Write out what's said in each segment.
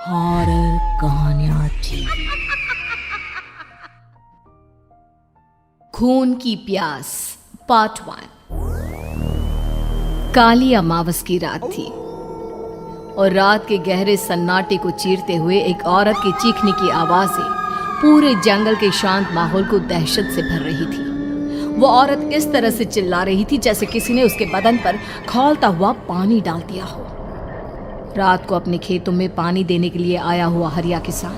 Horror कहानियां थी। खून की प्यास पार्ट 1। काली अमावस की रात थी और रात के गहरे सन्नाटे को चीरते हुए एक औरत की चीखने की आवाजें पूरे जंगल के शांत माहौल को दहशत से भर रही थी। वो औरत इस तरह से चिल्ला रही थी जैसे किसी ने उसके बदन पर खौलता हुआ पानी डाल दिया हो। रात को अपने खेतों में पानी देने के लिए आया हुआ हरिया किसान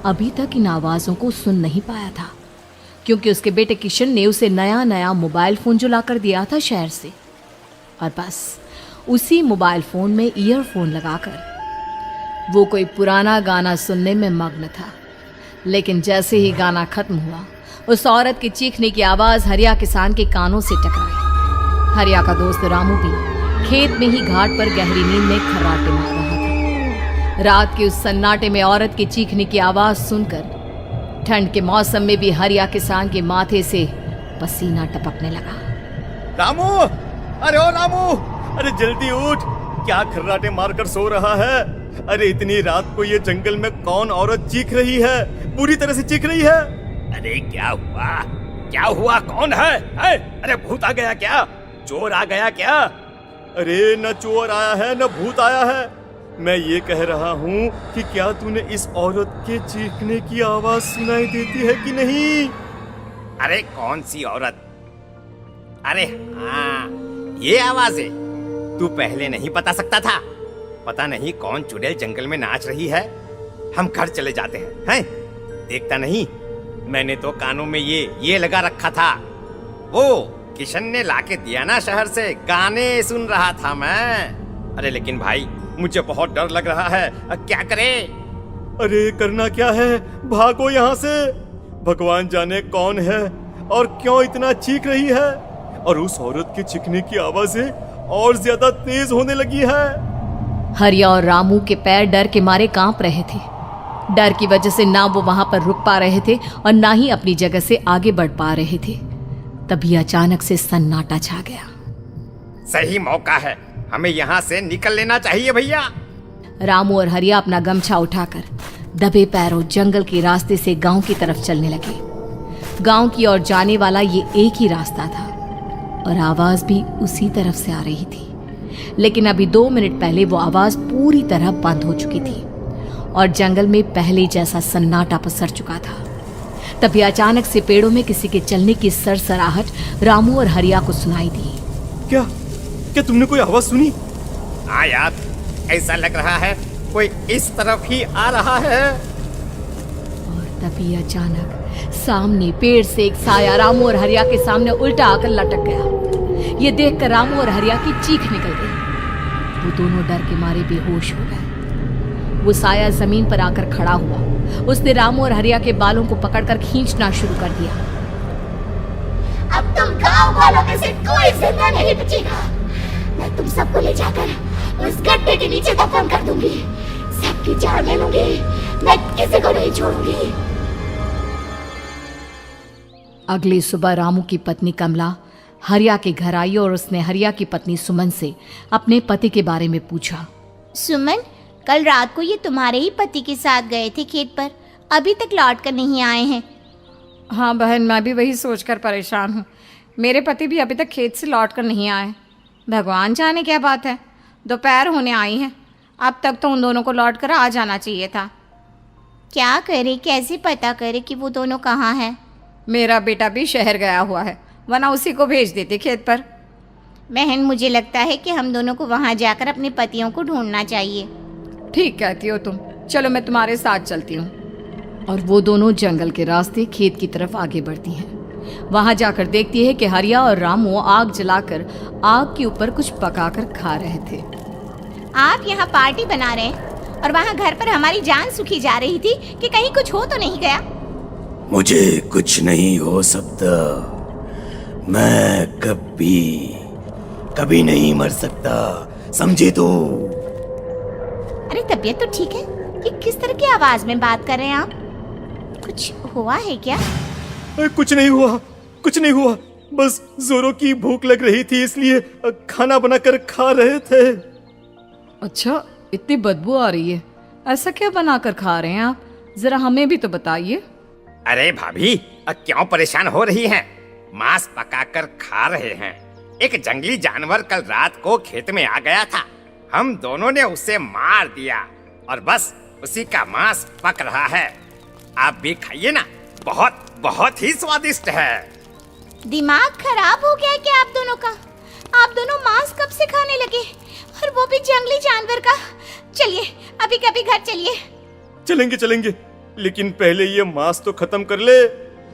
अभी तक इन आवाज़ों को सुन नहीं पाया था, क्योंकि उसके बेटे किशन ने उसे नया नया मोबाइल फ़ोन जो ला कर दिया था शहर से। और बस उसी मोबाइल फ़ोन में ईयरफोन लगाकर वो कोई पुराना गाना सुनने में मग्न था। लेकिन जैसे ही गाना खत्म हुआ, उस औरत की चीखने की आवाज़ हरिया किसान के कानों से टकराई। हरिया का दोस्त रामू भी खेत में ही घाट पर गहरी नींद में खर्राटे मार रहा था। रात के उस सन्नाटे में औरत की चीखने की आवाज सुनकर ठंड के मौसम में भी हरिया किसान के माथे से पसीना टपकने लगा। रामू, अरे ओ रामू, अरे जल्दी उठ, क्या खर्राटे मारकर सो रहा है? अरे इतनी रात को ये जंगल में कौन औरत चीख रही है? पूरी तरह से चीख रही है। अरे क्या हुआ? क्या हुआ? कौन है? अरे भूत आ गया क्या? चोर आ गया क्या? अरे न चोर आया है न भूत आया है। मैं ये कह रहा हूँ कि क्या तूने इस औरत के चीखने की आवाज सुनाई देती है कि नहीं? अरे कौन सी औरत? अरे हाँ, ये आवाज़ है। तू पहले नहीं बता सकता था? पता नहीं कौन चुड़ैल जंगल में नाच रही है। हम घर चले जाते हैं। देखता नहीं, मैंने तो कानों में ये लगा रखा था। वो किशन ने लाके दिया ना शहर से, गाने सुन रहा था मैं। अरे लेकिन भाई, मुझे बहुत डर लग रहा है। क्या करे? अरे करना क्या है, भागो यहाँ से। भगवान जाने कौन है और क्यों इतना चीख रही है। और उस औरत के चीखने की आवाजें और ज्यादा तेज होने लगी है। हरिया और रामू के पैर डर के मारे कांप रहे थे। डर की वजह से ना वो वहां पर रुक पा रहे थे और ना ही अपनी जगह से आगे बढ़ पा रहे थे। तभी अचानक से सन्नाटा छा गया। सही मौका है, हमें यहाँ से निकल लेना चाहिए भैया। रामू और हरिया अपना गमछा उठाकर दबे पैरों जंगल के रास्ते से गांव की तरफ चलने लगे। गांव की ओर जाने वाला ये एक ही रास्ता था और आवाज भी उसी तरफ से आ रही थी। लेकिन अभी 2 मिनट पहले वो आवाज पूरी तरह बंद हो चुकी थी और जंगल में पहले जैसा सन्नाटा पसर चुका था। तभी अचानक से पेड़ों में किसी के चलने की सरसराहट रामू और हरिया को सुनाई दी। क्या तुमने कोई आवाज सुनी? हाँ यार, ऐसा लग रहा है कोई इस तरफ ही आ रहा है। और तभी अचानक सामने पेड़ से एक साया रामू और हरिया के सामने उल्टा आकर लटक गया। ये देखकर रामू और हरिया की चीख निकल गई। वो दोनों डर के मारे बेहोश हो गए। वो साया जमीन पर आकर खड़ा हुआ। उसने रामू और हरिया के बालों को पकड़कर खींचना शुरू कर दिया। अब तुम गांव वालों में से कोई जिंदा नहीं बचेगा। मैं तुम सबको ले जाकर उस गड्ढे के नीचे दफन कर दूंगी। सबकी जान ले लूंगी, मैं किसी को नहीं छोड़ूंगी। अगली सुबह रामू की पत्नी कमला हरिया के घर आई और उसने हरिया की पत्नी सुमन से अपने पति के बारे में पूछा। सुमन, कल रात को ये तुम्हारे ही पति के साथ गए थे खेत पर, अभी तक लौट कर नहीं आए हैं। हाँ बहन, मैं भी वही सोचकर परेशान हूँ। मेरे पति भी अभी तक खेत से लौट कर नहीं आए। भगवान जाने क्या बात है, दोपहर होने आई है। अब तक तो उन दोनों को लौट कर आ जाना चाहिए था। क्या करे, कैसे पता करे कि वो दोनों कहाँ हैं? मेरा बेटा भी शहर गया हुआ है, वरना उसी को भेज देते खेत पर। बहन, मुझे लगता है कि हम दोनों को वहाँ जाकर अपने पतियों को ढूंढना चाहिए। ठीक कहती हो तुम, चलो मैं तुम्हारे साथ चलती हूँ। और वो दोनों जंगल के रास्ते खेत की तरफ आगे बढ़ती हैं। वहां जाकर देखती है कि हरिया और रामू आग जलाकर आग के ऊपर कुछ पकाकर खा रहे थे। आप यहाँ पार्टी बना रहे हैं और वहाँ घर पर हमारी जान सुखी जा रही थी कि कहीं कुछ हो तो नहीं गया? मुझे कुछ नहीं हो सकता। मैं कभी नहीं मर सकता, समझे तो? अरे तबीयत तो ठीक है, ये किस तरह की आवाज में बात कर रहे हैं आप? कुछ हुआ है क्या? कुछ नहीं हुआ, बस जोरों की भूख लग रही थी, इसलिए खाना बनाकर खा रहे थे। अच्छा, इतनी बदबू आ रही है, ऐसा क्या बनाकर खा रहे हैं आप? जरा हमें भी तो बताइए। अरे भाभी, क्यों परेशान हो रही हैं? मांस पकाकर खा रहे हैं। एक जंगली जानवर कल रात को खेत में आ गया था। हम दोनों ने उसे मार दिया और बस उसी का मांस पक रहा है। आप भी खाइए ना, बहुत बहुत ही स्वादिष्ट है। दिमाग खराब हो गया है क्या आप दोनों का? आप दोनों मांस कब से खाने लगे, और वो भी जंगली जानवर का? चलिए अभी कभी घर चलिए। चलेंगे चलेंगे, लेकिन पहले ये मांस तो खत्म कर ले।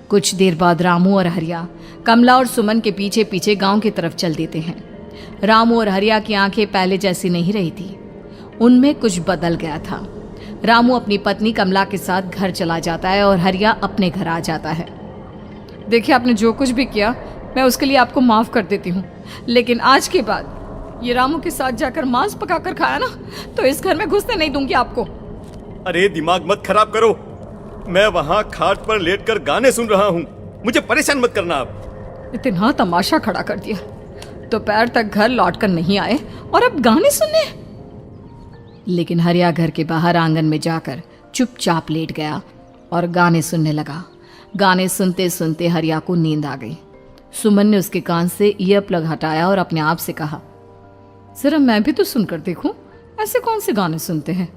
कुछ देर बाद रामू और हरिया कमला और सुमन के पीछे पीछे गांव की तरफ चल देते हैं। रामू और हरिया की आंखें पहले जैसी नहीं रही थी, उनमें कुछ बदल गया था। रामू अपनी पत्नी कमला के साथ घर चला जाता है और हरिया अपने घर आ जाता है। देखिए, आपने जो कुछ भी किया मैं उसके लिए आपको माफ कर देती हूँ, लेकिन आज के बाद ये रामू के साथ जाकर मांस पकाकर खाया ना, तो इस घर में घुसने नहीं दूंगी आपको। अरे दिमाग मत खराब करो, मैं वहाँ खाट पर लेटकर गाने सुन रहा हूँ, मुझे परेशान मत करना आप। इतना तमाशा खड़ा कर दिया, दोपहर तक घर लौटकर नहीं आए और अब गाने सुनने। लेकिन हरिया घर के बाहर आंगन में जाकर चुपचाप लेट गया और गाने सुनने लगा। गाने सुनते सुनते हरिया को नींद आ गई। सुमन ने उसके कान से ईयर प्लग हटाया और अपने आप से कहा, जरा मैं भी तो सुनकर देखूं, ऐसे कौन से गाने सुनते हैं।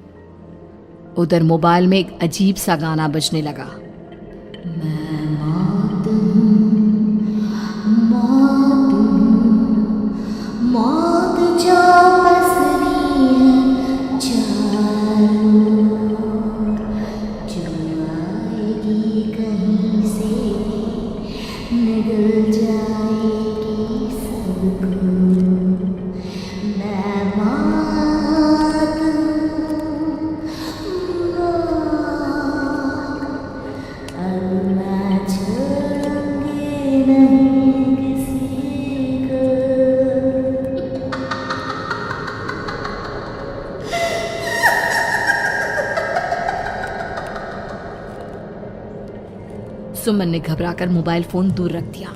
उधर मोबाइल में एक अजीब सा गाना बजने लगा। मौत जो बसरी है चारों, जो आएगी कहीं से निगल जाएगी सबको। मैं मौत अब मैं छोड़ूंगी नहीं किसी को। सुमन ने घबराकर मोबाइल फोन दूर रख दिया।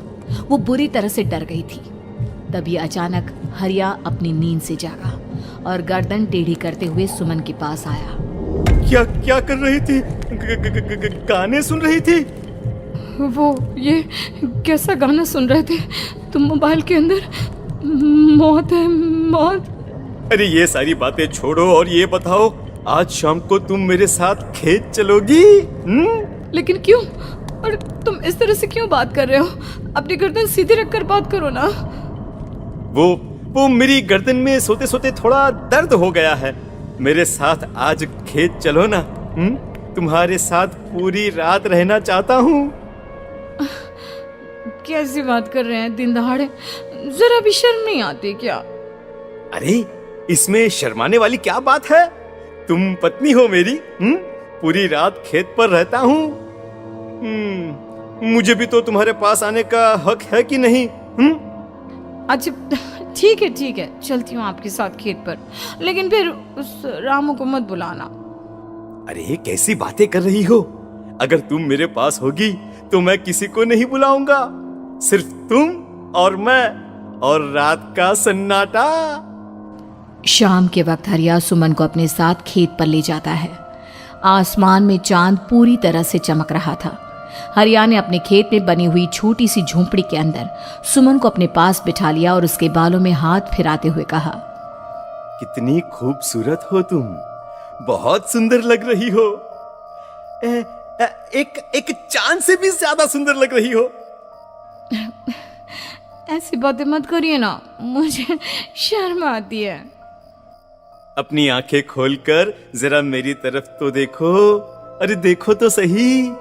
वो बुरी तरह से डर गई थी। तभी अचानक हरिया अपनी नींद से जागा और गर्दन टेढ़ी करते हुए सुमन के पास आया। क्या क्या कर रही थी? गाने सुन रही थी? वो ये कैसा गाना सुन रहे थे तुम मोबाइल के अंदर? मौत है, मौत। अरे ये सारी बातें छोड़ो और ये बताओ, आज शाम को तुम मेरे साथ खेत चलोगी? लेकिन क्यों? और तुम इस तरह से क्यों बात कर रहे हो? अपनी गर्दन सीधी रखकर बात करो ना। वो मेरी गर्दन में सोते सोते थोड़ा दर्द हो गया है। मेरे साथ आज खेत चलो ना। तुम्हारे साथ पूरी रात रहना चाहता हूँ। कैसी बात कर रहे हैं दिन दहाड़े? जरा भी शर्म नहीं आती क्या? अरे इसमें शर्माने वाली क्या बात है? तुम पत्नी हो मेरी। पूरी रात खेत पर रहता हूँ। मुझे भी तो तुम्हारे पास आने का हक है कि नहीं? अच्छा ठीक है, चलती हूँ आपके साथ खेत पर, लेकिन फिर उस रामू को मत बुलाना। अरे कैसी बातें कर रही हो? अगर तुम मेरे पास होगी तो मैं किसी को नहीं बुलाऊंगा, सिर्फ तुम और मैं और रात का सन्नाटा। शाम के वक्त हरिया सुमन को अपने साथ खेत पर ले जाता है। आसमान में चांद पूरी तरह से चमक रहा था। हरिया ने अपने खेत में बनी हुई छोटी सी झोंपड़ी के अंदर सुमन को अपने पास बिठा लिया और उसके बालों में हाथ फिराते हुए कहा, कितनी खूबसूरत हो तुम, बहुत सुंदर लग रही हो। एक चांद से भी ज्यादा सुंदर लग रही हो। ऐसी बातें मत करिए ना, मुझे शर्म आती है। अपनी आंखें खोलकर जरा मेरी तरफ तो देखो। अरे देखो तो सही।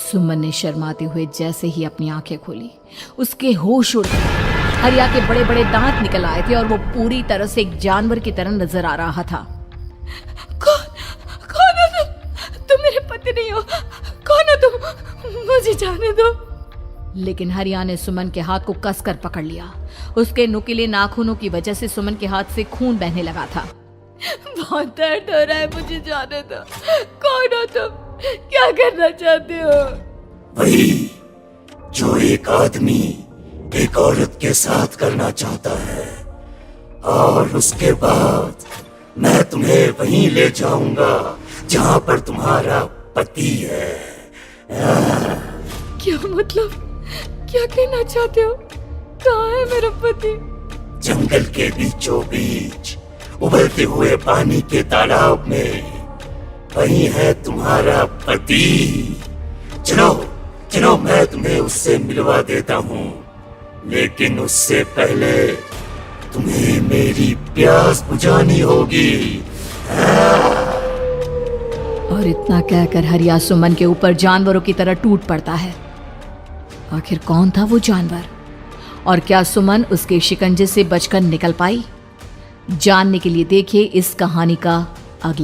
सुमन ने शर्माते हुए जैसे ही अपनी आंखें खोली, उसके होश उड़ गए। हरिया के बड़े बड़े दांत निकल आए थे और वो पूरी तरह से एक जानवर की तरह नजर आ रहा था। कौन हो तुम मेरे पति नहीं हो। कौन हो तुम? मुझे जाने दो। लेकिन हरिया ने सुमन के हाथ को कसकर पकड़ लिया। उसके नुकीले नाखूनों की वजह से सुमन के हाथ से खून बहने लगा था। बहुत दर्द हो रहा है, मुझे जाने दो। कौन हो तुम? क्या करना चाहते हो? वही जो एक आदमी एक औरत के साथ करना चाहता है और उसके बाद मैं तुम्हें वहीं ले जाऊंगा जहां पर तुम्हारा पति है। क्या मतलब, क्या कहना चाहते हो? कहाँ है मेरा पति? जंगल के बीचों बीच उबलते हुए पानी के तालाब में, वहीं है तुम्हारा पति। चलो चलो, मैं तुम्हें उससे मिलवा देता हूँ, लेकिन उससे पहले तुम्हें मेरी प्यास बुझानी होगी। और इतना कहकर हरिया सुमन के ऊपर जानवरों की तरह टूट पड़ता है। आखिर कौन था वो जानवर, और क्या सुमन उसके शिकंजे से बचकर निकल पाई? जानने के लिए देखिए इस कहानी का अगला